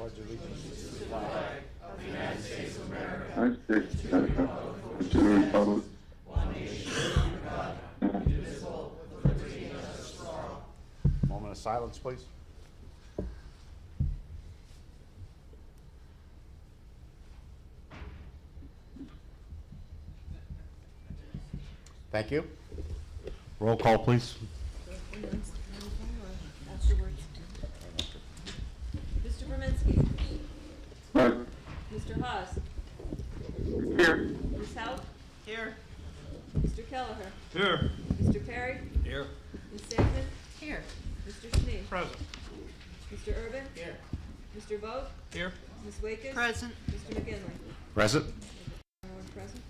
pledge allegiance to the flag of the United States of America, United States of America, and to the republic, one nation under God, indivisible, with liberty and justice for all. Moment of silence, please. Thank you. Roll call, please. Afterwards. Mr. Berminski. present. Mr. Haas. Here. Ms. Hout. Here. Mr. Kelleher. Here. Mr. Perry. Here. Ms. Sackman. Here. Mr. Schnee. Present. Mr. Urban. Here. Mr. Vogt. Here. Ms. Wakes. Present. Mr. McGinley. Present. Everyone present?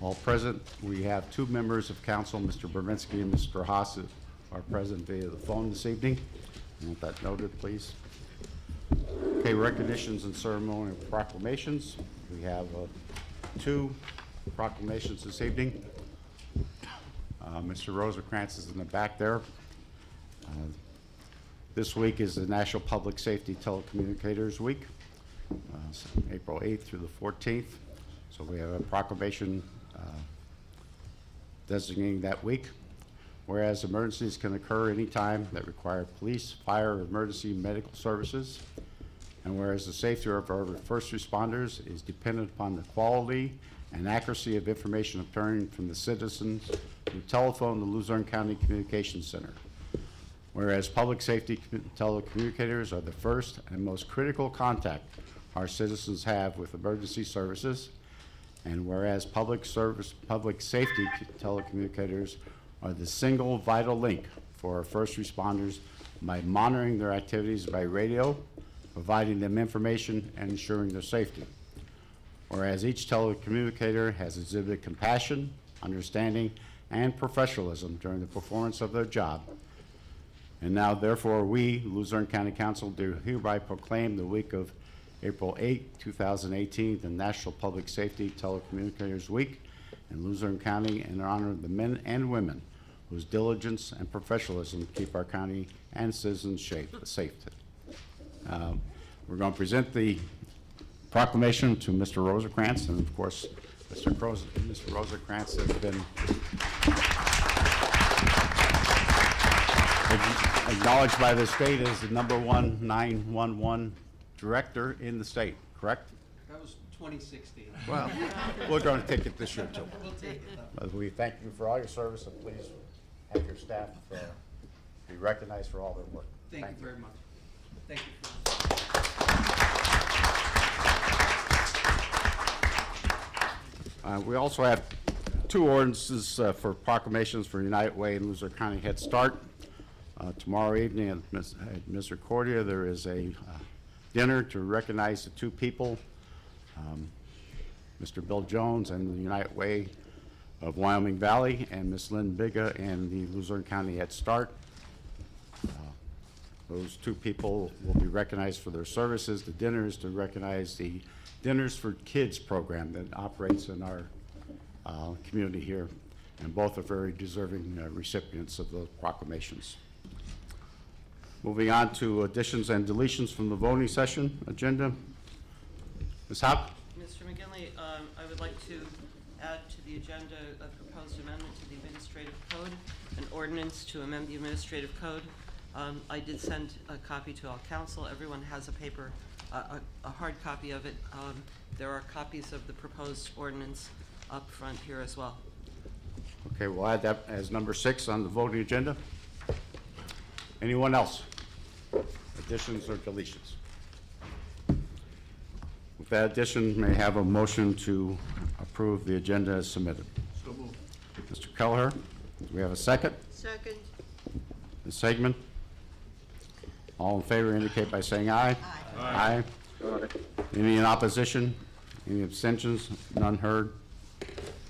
All present. We have two members of council, Mr. Berminski and Mr. Haas, are present via the phone this evening. I want that noted, please. Okay, recognitions and ceremonial proclamations. We have two proclamations this evening. Mr. Rosencrantz is in the back there. This week is the National Public Safety Telecommunicators Week, April 8th through the 14th. So we have a proclamation designating that week. Whereas emergencies can occur anytime that require police, fire, or emergency medical services. And whereas the safety of our first responders is dependent upon the quality and accuracy of information obtained from the citizens who telephone the Luzerne County Communications Center. Whereas public safety telecommunicators are the first and most critical contact our citizens have with emergency services. And whereas public safety telecommunicators are the single vital link for our first responders by monitoring their activities by radio, providing them information, and ensuring their safety. Whereas each telecommunicator has exhibited compassion, understanding, and professionalism during the performance of their job. And now, therefore, we, Luzerne County Council, do hereby proclaim the week of April 8, 2018, the National Public Safety Telecommunicators Week in Luzerne County in honor of the men and women whose diligence and professionalism keep our county and citizens safe. We're going to present the proclamation to Mr. Rosencrantz, and of course, Mr. Rosencrantz has been acknowledged by the state as the #1 911 director in the state, correct? That was 2016. Well, we're going to take it this year too. We'll take it though. We thank you for all your service, and please have your staff be recognized for all their work. Thank you very much. Thank you. We also have two ordinances for proclamations for United Way and Luzerne County Head Start. Tomorrow evening at Misericordia, there is a dinner to recognize the two people, Mr. Bill Jones and the United Way of Wyoming Valley, and Miss Lynn Biga and the Luzerne County Head Start. Those two people will be recognized for their services. The dinner is to recognize the Dinners for Kids program that operates in our community here, and both are very deserving recipients of those proclamations. Moving on to additions and deletions from the voting session agenda. Ms. Hopp? Mr. McGinley, I would like to add to the agenda a proposed amendment to the administrative code, an ordinance to amend the administrative code. I did send a copy to all council. Everyone has a paper, a hard copy of it. There are copies of the proposed ordinance up front here as well. Okay, we'll add that as number 6 on the voting agenda. Anyone else? Additions or deletions? With that addition, may I have a motion to approve the agenda as submitted? So moved. Mr. Kelleher, do we have a second? Second. Ms. Segman? All in favor indicate by saying aye. Aye. Aye. Any in opposition? Any abstentions? None heard.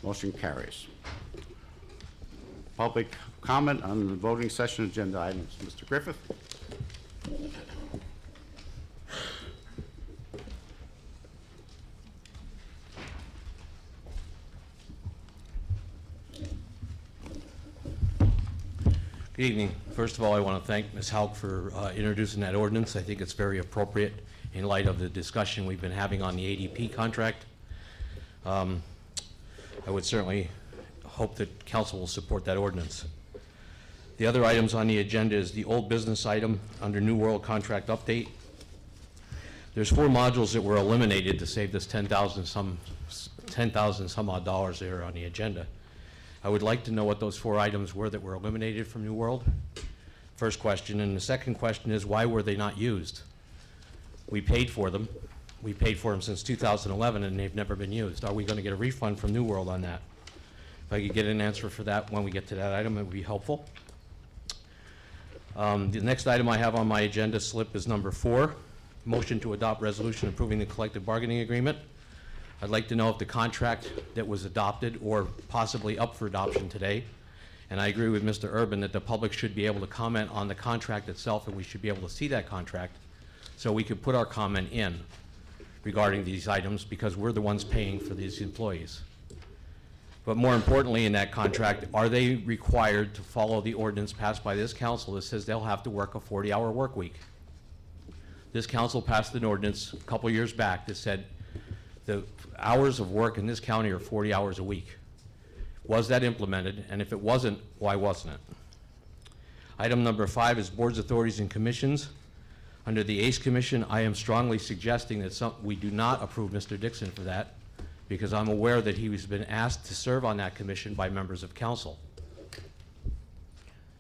Motion carries. Public comment on the voting session agenda items. Mr. Griffith? Good evening. First of all, I want to thank Ms. Hauk for introducing that ordinance. I think it's very appropriate in light of the discussion we've been having on the ADP contract. I would certainly hope that council will support that ordinance. The other items on the agenda is the old business item under New World Contract Update. There's 4 modules that were eliminated to save this $10,000 some odd dollars there on the agenda. I would like to know what those 4 items were that were eliminated from New World. First question, and the second question is, why were they not used? We paid for them. We paid for them since 2011, and they've never been used. Are we going to get a refund from New World on that? If I could get an answer for that when we get to that item, it would be helpful. The next item I have on my agenda slip is number 4, motion to adopt resolution approving the collective bargaining agreement. I'd like to know if the contract that was adopted or possibly up for adoption today, and I agree with Mr. Urban that the public should be able to comment on the contract itself, and we should be able to see that contract so we could put our comment in regarding these items because we're the ones paying for these employees. But more importantly in that contract, are they required to follow the ordinance passed by this council that says they'll have to work a 40-hour work week? This council passed an ordinance a couple years back that said the hours of work in this county are 40 hours a week. Was that implemented? And if it wasn't, why wasn't it? Item number 5 is boards, authorities, and commissions. Under the ACE Commission, I am strongly suggesting that we do not approve Mr. Dixon for that because I'm aware that he has been asked to serve on that commission by members of council.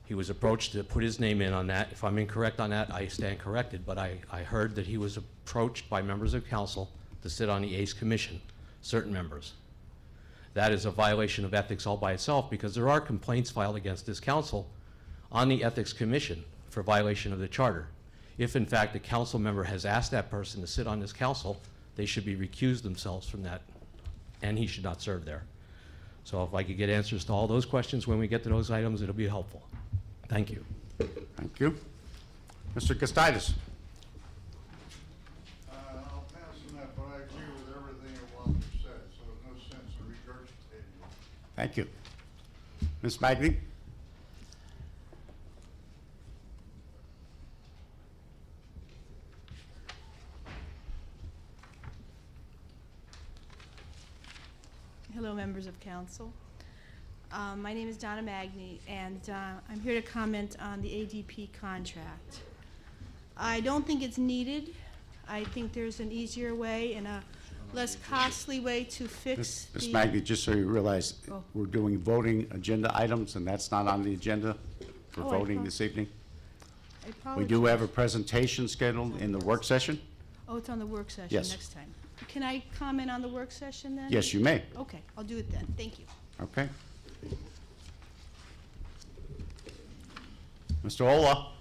He was approached to put his name in on that. If I'm incorrect on that, I stand corrected, but I heard that he was approached by members of council to sit on the ACE Commission, certain members. That is a violation of ethics all by itself because there are complaints filed against this council on the Ethics Commission for violation of the charter. If in fact a council member has asked that person to sit on this council, they should be recused themselves from that and he should not serve there. So if I could get answers to all those questions when we get to those items, it'll be helpful. Thank you. Thank you. Mr. Costidas. I'll pass on that, but I agree with everything that Walter said, so there's no sense in regurgitating it. Thank you. Ms. Magny? Hello, members of council. My name is Donna Magny, and I'm here to comment on the ADP contract. I don't think it's needed. I think there's an easier way and a less costly way to fix Ms. the... Magny, just so you realize, Oh. we're doing voting agenda items, and that's not on the agenda for Oh, I voting thought- this evening. I apologize. We do have a presentation scheduled in the work session. Oh, it's on the work session Yes. next time. Can I comment on the work session then? Yes, you may. Okay, I'll do it then. Thank you. Okay. Mr. Ola?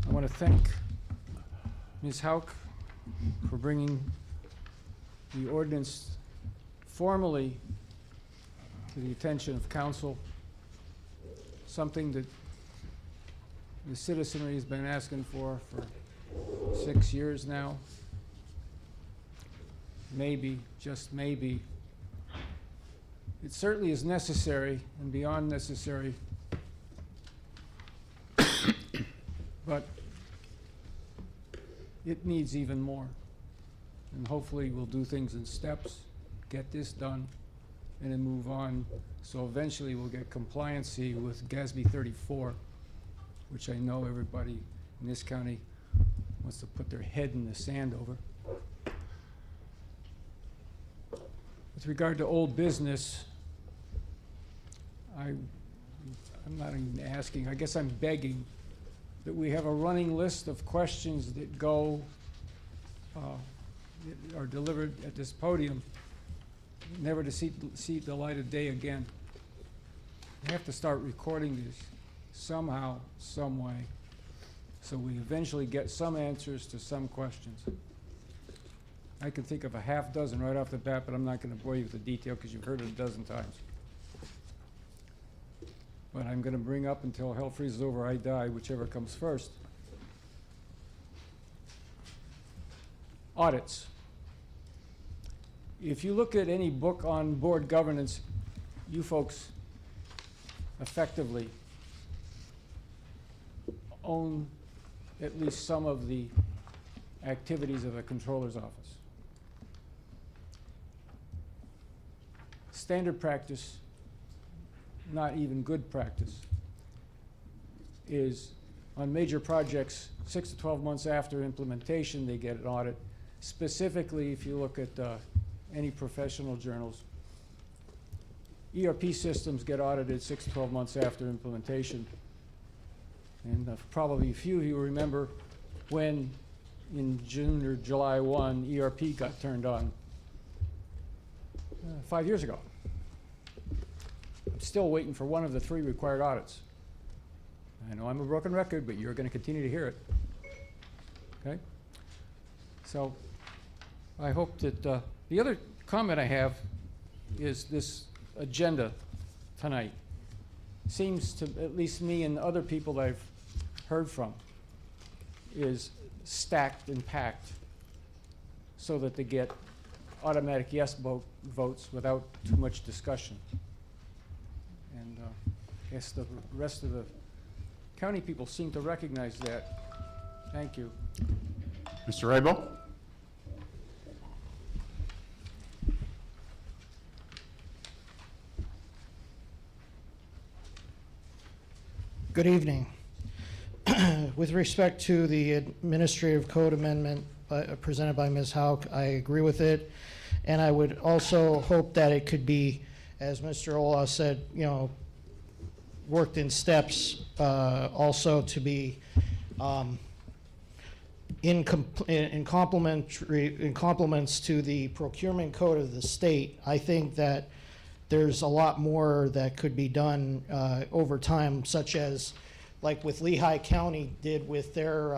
I want to thank Ms. Hauk for bringing the ordinance formally to the attention of council, something that the citizenry has been asking for 6 years now. Maybe, just maybe, it certainly is necessary and beyond necessary, but it needs even more. And hopefully we'll do things in steps, get this done, and then move on. So eventually we'll get compliancy with GASB 34, which I know everybody in this county wants to put their head in the sand over. With regard to old business, I'm not even asking, I guess I'm begging that we have a running list of questions that go, that are delivered at this podium, never to see the light of day again. We have to start recording these somehow, some way, so we eventually get some answers to some questions. I can think of a half dozen right off the bat, but I'm not gonna bore you with the detail because you've heard it a dozen times. But I'm gonna bring up until hell freezes over, I die, whichever comes first. Audits. If you look at any book on board governance, you folks effectively own at least some of the activities of the controller's office. Standard practice, not even good practice, is on major projects, 6 to 12 months after implementation, they get an audit. Specifically, if you look at any professional journals, ERP systems get audited 6 to 12 months after implementation. And probably a few of you remember when in June or July 1, ERP got turned on 5 years ago. I'm still waiting for one of the 3 required audits. I know I'm a broken record, but you're going to continue to hear it. Okay? So I hope that the other comment I have is this agenda tonight seems to, at least me and other people that I've heard from, is stacked and packed so that they get automatic yes votes without too much discussion. And I guess the rest of the county people seem to recognize that. Thank you. Mr. Rabel? Good evening. With respect to the administrative code amendment presented by Ms. Hauk, I agree with it. And I would also hope that it could be, as Mr. Ola said, you know, worked in steps, also to be in complements to the procurement code of the state. I think that there's a lot more that could be done over time, such as like with Lehigh County did with their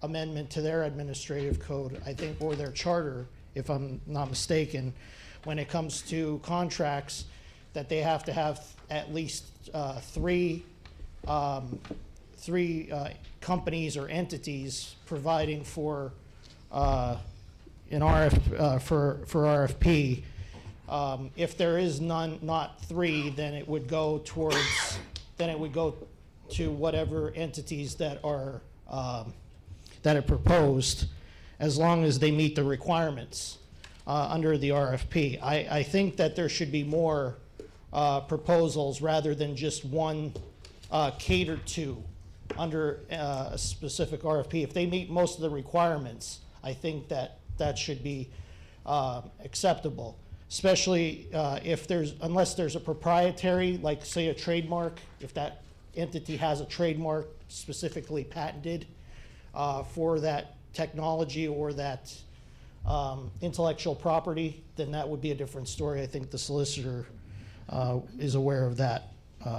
amendment to their administrative code, I think, or their charter, if I'm not mistaken, when it comes to contracts, that they have to have at least three companies or entities providing for an for RFP. If there is not 3, then it would go towards, to whatever entities that are proposed, as long as they meet the requirements under the RFP. I think that there should be more proposals rather than just one catered to under a specific RFP. If they meet most of the requirements, I think that should be acceptable. Especially unless there's a proprietary, like say a trademark, if that entity has a trademark specifically patented for that technology or that intellectual property, then that would be a different story. I think the solicitor is aware of that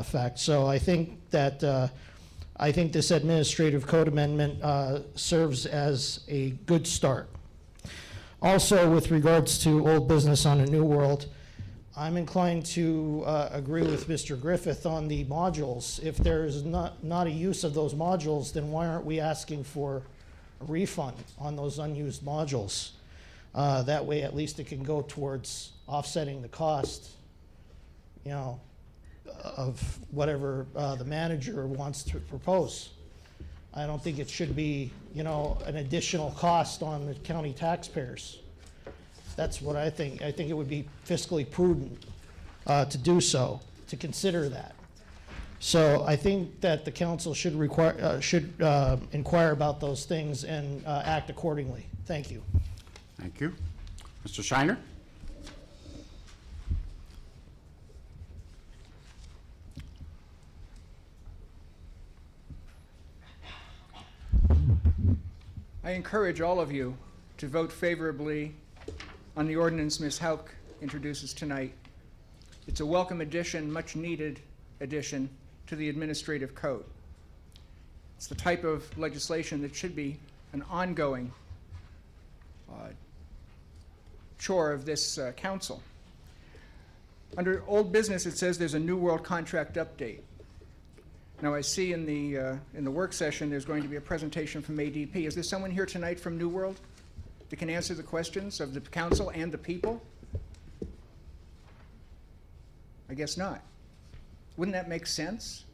fact. So I think that this administrative code amendment serves as a good start. Also, with regards to old business on a new world, I'm inclined to agree with Mr. Griffith on the modules. If there's not a use of those modules, then why aren't we asking for a refund on those unused modules? That way, at least it can go towards offsetting the cost, you know, of whatever the manager wants to propose. I don't think it should be, you know, an additional cost on the county taxpayers. That's what I think. I think it would be fiscally prudent to do so, to consider that. So I think that the council should inquire about those things and act accordingly. Thank you. Thank you. Mr. Shiner? I encourage all of you to vote favorably on the ordinance Ms. Hauk introduces tonight. It's a welcome addition, much needed addition to the administrative code. It's the type of legislation that should be an ongoing chore of this council. Under old business, it says there's a New World contract update. Now, I see in the work session there's going to be a presentation from ADP. Is there someone here tonight from New World that can answer the questions of the council and the people? I guess not. Wouldn't that make sense?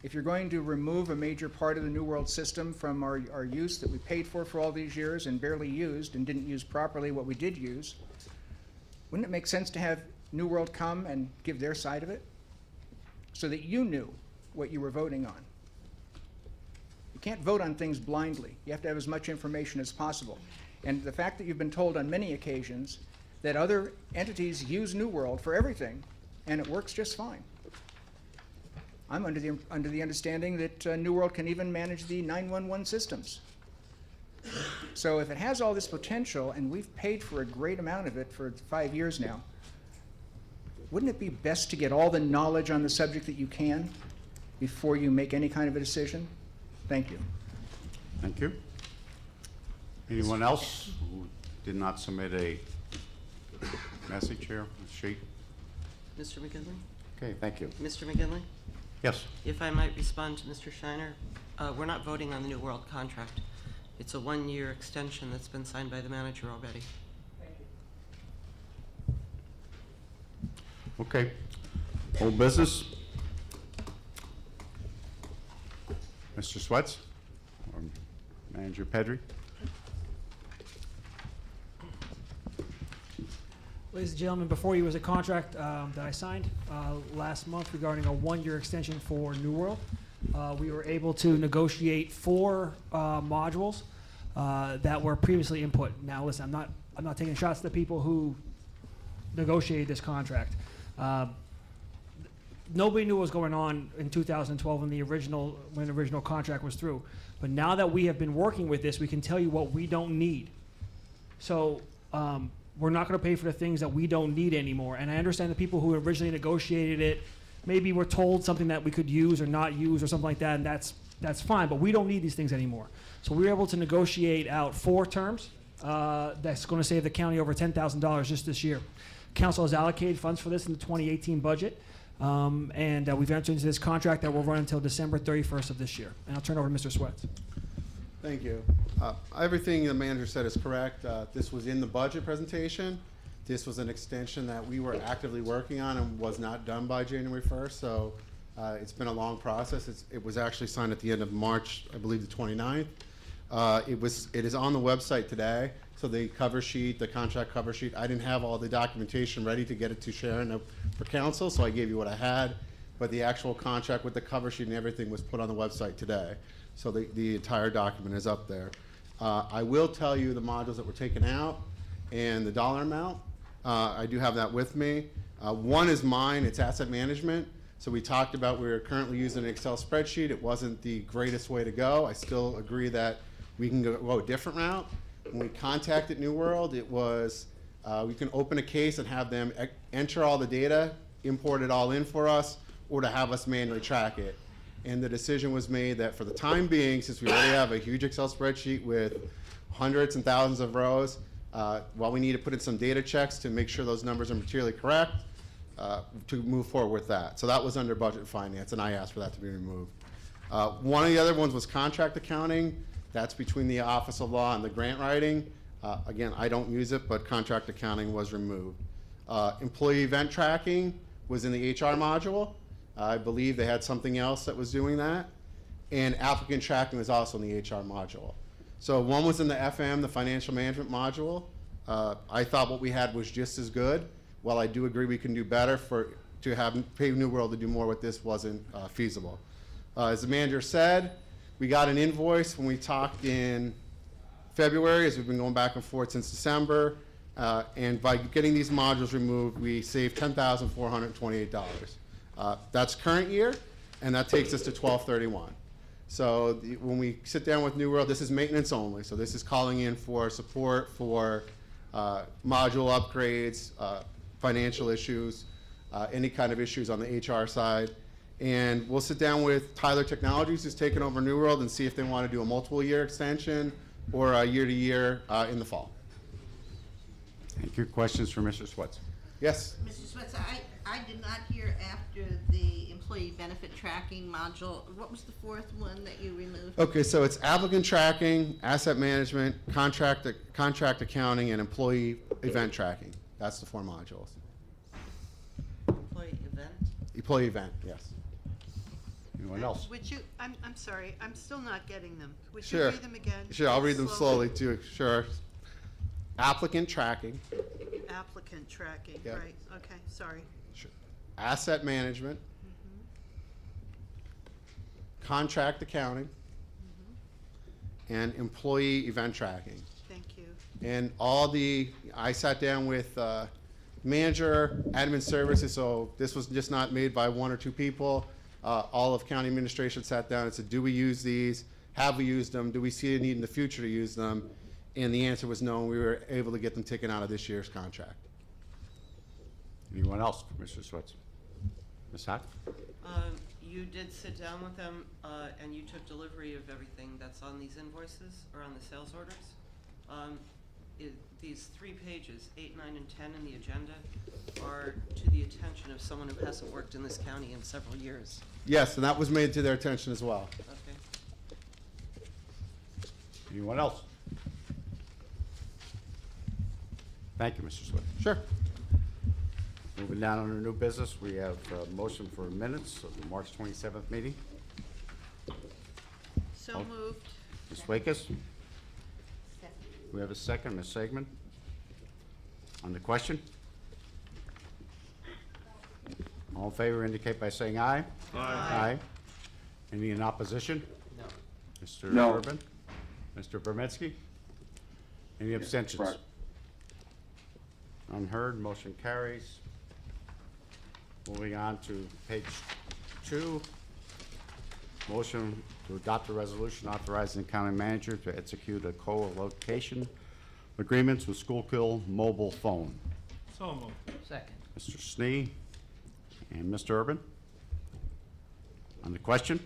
If you're going to remove a major part of the New World system from our use that we paid for all these years and barely used and didn't use properly what we did use, wouldn't it make sense to have New World come and give their side of it so that you knew what you were voting on? You can't vote on things blindly. You have to have as much information as possible. And the fact that you've been told on many occasions that other entities use New World for everything and it works just fine. I'm under the understanding that New World can even manage the 911 systems. So if it has all this potential, and we've paid for a great amount of it for 5 years now, wouldn't it be best to get all the knowledge on the subject that you can before you make any kind of a decision? Thank you. Thank you. Anyone else who did not submit a message here, a sheet? Mr. McGinley? Okay, thank you. Mr. McGinley? Yes. If I might respond to Mr. Shiner, we're not voting on the New World contract. It's a 1-year extension that's been signed by the manager already. Okay. Old business? Mr. Sweats or Manager Pedri? Ladies and gentlemen, before you was a contract that I signed last month regarding a 1-year extension for New World. We were able to negotiate 4 modules that were previously input. Now, listen, I'm not taking shots at the people who negotiated this contract. Nobody knew what was going on in 2012 when the original contract was through. But now that we have been working with this, we can tell you what we don't need. So. We're not going to pay for the things that we don't need anymore. And I understand the people who originally negotiated it maybe were told something that we could use or not use or something like that, and that's fine, but we don't need these things anymore. So we were able to negotiate out 4 terms that's going to save the county over $10,000 just this year. Council has allocated funds for this in the 2018 budget, and we've entered into this contract that will run until December 31st of this year. And I'll turn it over to Mr. Sweats. Thank you. Everything the manager said is correct. This was in the budget presentation. This was an extension that we were actively working on and was not done by January 1st. So it's been a long process. It was actually signed at the end of March, I believe the 29th. It is on the website today. So the cover sheet, the contract cover sheet, I didn't have all the documentation ready to get it to Sharon for council, so I gave you what I had. But the actual contract with the cover sheet and everything was put on the website today. So the entire document is up there. I will tell you the modules that were taken out and the dollar amount. I do have that with me. One is mine, it's asset management. So we talked about we're currently using an Excel spreadsheet. It wasn't the greatest way to go. I still agree that we can go a different route. When we contacted New World, it was we can open a case and have them enter all the data, import it all in for us, or to have us manually track it. And the decision was made that for the time being, since we already have a huge Excel spreadsheet with hundreds and thousands of rows, while we need to put in some data checks to make sure those numbers are materially correct, to move forward with that. So that was under budget and finance, and I asked for that to be removed. One of the other ones was contract accounting. That's between the Office of Law and the grant writing. Again, I don't use it, but contract accounting was removed. Employee event tracking was in the HR module. I believe they had something else that was doing that. And applicant tracking was also in the HR module. So one was in the FM, the financial management module. I thought what we had was just as good. While I do agree we can do better, to have pay New World to do more with this wasn't feasible. As the manager said, we got an invoice when we talked in February, as we've been going back and forth since December. And by getting these modules removed, we saved $10,428. That's current year, and that takes us to 12/31. So when we sit down with New World, this is maintenance only. So this is calling in for support for module upgrades, financial issues, any kind of issues on the HR side. And we'll sit down with Tyler Technologies, who's taken over New World, and see if they want to do a multiple year extension or a year-to-year in the fall. Thank you. Questions for Mr. Swets? Yes? Mr. Switzer, I did not hear after the employee benefit tracking module. What was the fourth one that you removed? Okay, so it's applicant tracking, asset management, contract accounting, and employee event tracking. That's the 4 modules. Employee event? Employee event, yes. Anyone else? Would you, I'm sorry, I'm still not getting them. Would Sure. you read them again? Sure, I'll read them slowly too, sure. Applicant tracking, Applicant tracking, Yep. right, okay, sorry. sure. Asset management, contract accounting, and employee event tracking. Thank you. And I sat down with manager, admin services, so this was just not made by 1 or 2 people. All of county administration sat down and said, do we use these? Have we used them? Do we see a need in the future to use them? And the answer was no, and we were able to get them taken out of this year's contract. Anyone else for Mr. Swets? Ms. Hack? You did sit down with them, and you took delivery of everything that's on these invoices or on the sales orders. These 3 pages, 8, 9, and 10 in the agenda, are to the attention of someone who hasn't worked in this county in several years. Yes, and that was made to their attention as well. Okay. Anyone else? Thank you, Mr. Swets. Sure. Moving down under new business, we have a motion for minutes of the March 27th meeting. So Oh. moved. Ms. Wakus? We have a second, Ms. Segman. On the question? All in favor indicate by saying aye. Aye. Any in opposition? No. Mr. No. Urban? Mr. Bermetsky? Any abstentions? right. Unheard, motion carries. Moving on to page 2. Motion to adopt a resolution authorizing the county manager to execute a co-location agreements with Schuylkill Mobile Phone. So moved. Second. Mr. Snee and Mr. Urban. On the question?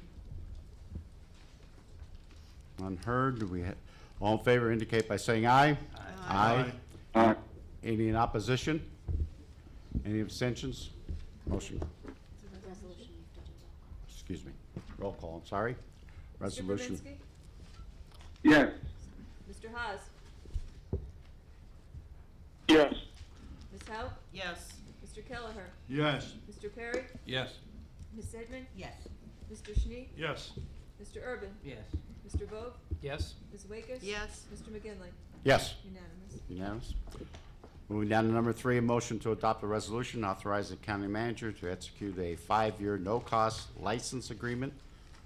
Unheard, all in favor indicate by saying aye. Aye. Aye. Any in opposition? Any abstentions? Motion. Excuse me. Roll call, I'm sorry. Resolution. Mr. Berminski? Yes. Mr. Haas? Yes. Ms. Howe? Yes. Mr. Kelleher? Yes. Mr. Perry? Yes. Ms. Sedman? Yes. Mr. Schnee? Yes. Mr. Urban? Yes. Mr. Vogt? Yes. Ms. Wakus? Yes. Mr. McGinley? Yes. Unanimous. Unanimous. Moving down to number 3, a motion to adopt a resolution authorizing the county manager to execute a 5-year no-cost license agreement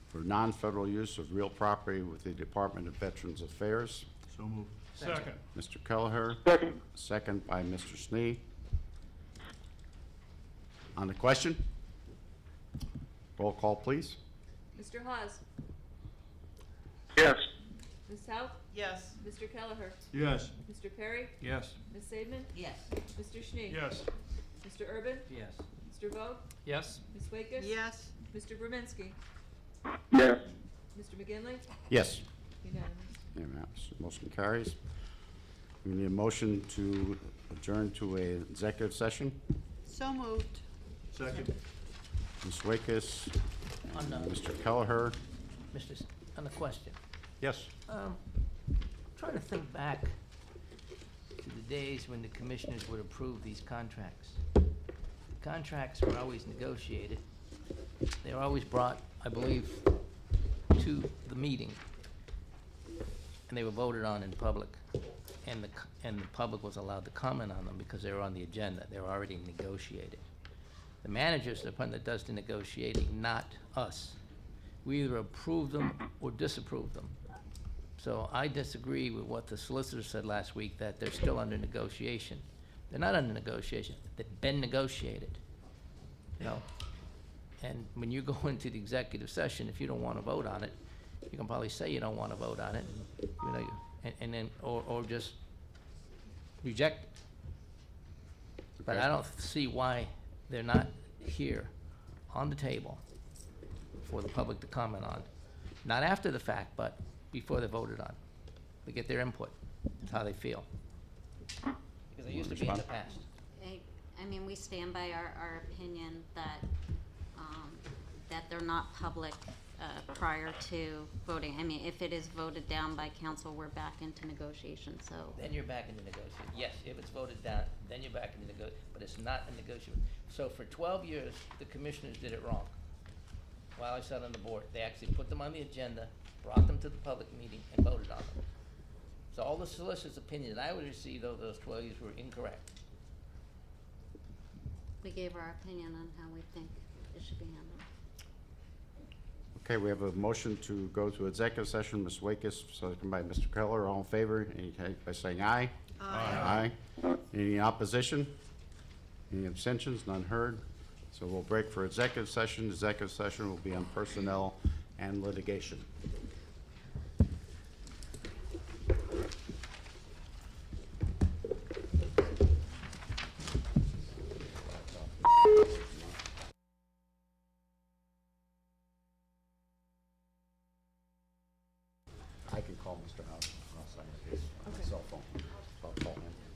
for non-federal use of real property with the Department of Veterans Affairs. So moved. Second. Mr. Kelleher, Second. second by Mr. Snee. On the question? Roll call, please. Mr. Haas? Yes. Ms. Howe? Yes. Mr. Kelleher? Yes. Mr. Perry? Yes. Ms. Sedman? Yes. Mr. Schnee? Yes. Mr. Urban? Yes. Mr. Vogt? Yes. Ms. Wakus? Yes. Mr. Berminski? Yes. Mr. McGinley? Yes. Unanimous. Unanimous. Motion carries. We need a motion to adjourn to a executive session. So moved. Second. Ms. Wakus and On the- Mr. Kelleher. On the question, Yes. trying to think back to the days when the commissioners would approve these contracts. Contracts were always negotiated. They were always brought, I believe, to the meeting, and they were voted on in public, and the public was allowed to comment on them because they were on the agenda. They were already negotiated. The manager's the one that does the negotiating, not us. We either approve them or disapprove them. So I disagree with what the solicitor said last week, that they're still under negotiation. They're not under negotiation, they've been negotiated, you know? And when you go into the executive session, if you don't wanna vote on it, you can probably say you don't wanna vote on it, and, you know, and then, or just reject it. But Okay. I don't see why they're not here on the table for the public to comment on. Not after the fact, but before they're voted on. To get their input, how they feel. Because they used to be in the Respond? past. I mean, we stand by our opinion that, that they're not public, prior to voting. I mean, if it is voted down by council, we're back into negotiation, so. Then you're back into negotiation. Yes, if it's voted down, then you're back into but it's not a negotiation. So for 12 years, the commissioners did it wrong. While I sat on the board, they actually put them on the agenda, brought them to the public meeting, and voted on them. So all the solicitor's opinion that I would receive over those 12 years were incorrect. We gave our opinion on how we think it should be handled. Okay, we have a motion to go to executive session. Ms. Wakes, second by Mr. Keller. All in favor, indicate by saying aye. Aye. Aye. Any opposition? Any abstentions? None heard. So we'll break for executive session. Executive session will be on personnel and litigation. I can call Mr. House. I'll sign the case on my cell phone. I'll call him.